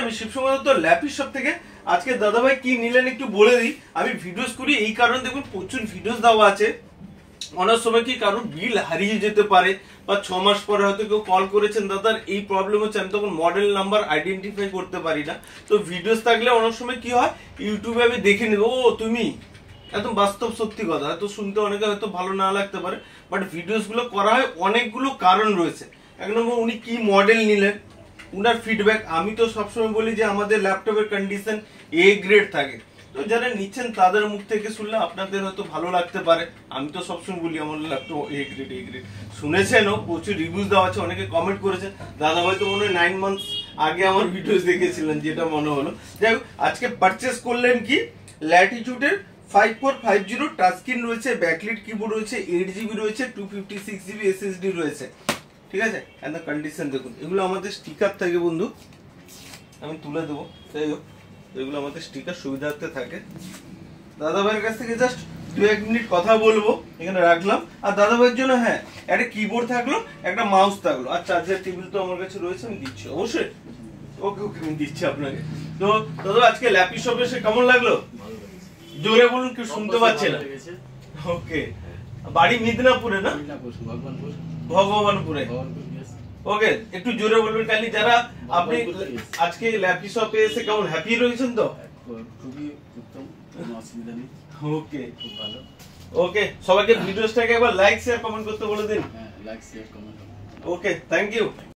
আমি শিবসময় তো ল্যাপিস শপ থেকে। আজকে দাদা ভাই কি নিলেন একটু বলে দিই। আমি ভিডিওস করি এই কারণে, দেখুন প্রচুর ভিডিওস দেওয়া আছে। অনেক সময় কি কারণ বিল হারিয়ে যেতে পারে বা 6 মাস পরে হয়তো কেউ কল করেছেন দাদার এই প্রবলেম হচ্ছে, আমি তখন মডেল নাম্বার আইডেন্টিফাই করতে পারি না। তো ভিডিওস থাকলে অনেক সময় কি হয় ইউটিউবে আমি দেখে নিব, ও তুমি একদম বাস্তব সত্যি কথা, হয়তো শুনতে অনেকে হয়তো ভালো না লাগতে পারে, বাট ভিডিওস গুলো করা হয় অনেকগুলো কারণ রয়েছে। এক নম্বর উনি কি মডেল নিলেন, উনার ফিডব্যাক। আমি তো সবসময় বলি যে আমাদের ল্যাপটপের কন্ডিশন এ গ্রেড থাকে, তো যারা নিচ্ছেন তাদের মুখ থেকে শুনলে আপনাদের হয়তো ভালো লাগতে পারে। আমি তো সবসময় বলি আমার laptop A grade, A grade. শুনেছেনও, প্রচুর রিভিউজ দেওয়া আছে, অনেকে কমেন্ট করেছেন। দাদা ভাই তো মনে হয় 9 মান্থস আগে আমার ভিডিওস দেখেছিলেন, যেটা মনে হলো। যাই হোক, আজকে পারচেস করলেন কি ল্যাটিটিউডের 5450 টাচ স্ক্রিন রয়েছে, ব্যাকলিট কিবোর্ড রয়েছে, 8GB রয়েছে, 256GB SSD রয়েছে। ঠিক আছে, এন্ড দ্য কন্ডিশন দেখুন। এগুলো আমাদের স্টিকার থাকে বন্ধু, আমি তুলে দেবো। যাই হোক, এগুলো আমাদের স্টিকার সুবিধার্থে থাকে। দাদা ভাইয়ের কাছ থেকে জাস্ট 2-1 মিনিট কথা বলবো, এখানে রাখলাম। আর দাদা ভাইয়ের জন্য হ্যাঁ একটা কিবোর্ড থাকলো, একটা মাউস থাকলো, আর চার্জার টেবিল তো আমার কাছে রয়েছে, আমি দিচ্ছি অবশ্যই। ওকে ওকে, আমি দিচ্ছি আপনাকে। তো দাদা আজকে ল্যাপিস শপে এসে কেমন লাগলো? জোরে বলুন, কেউ শুনতে পাচ্ছে না। ওকে, বাড়ি মিদনাপুরে না? ভগবানপুরে। ওকে, একটু জোরে বলবেন কাইন্ডলি। যারা আপনি আজকে ল্যাপিস শপে এসে কেমন হ্যাপি রয়েছেন তো? খুবই উত্তম, কোনো অসুবিধা নেই। ওকে, খুব ভালো। ওকে, সবাইকে ভিডিওসটাকে একবার লাইক শেয়ার কমেন্ট করতে বলে দিন। হ্যাঁ, like share comment. Okay, thank you.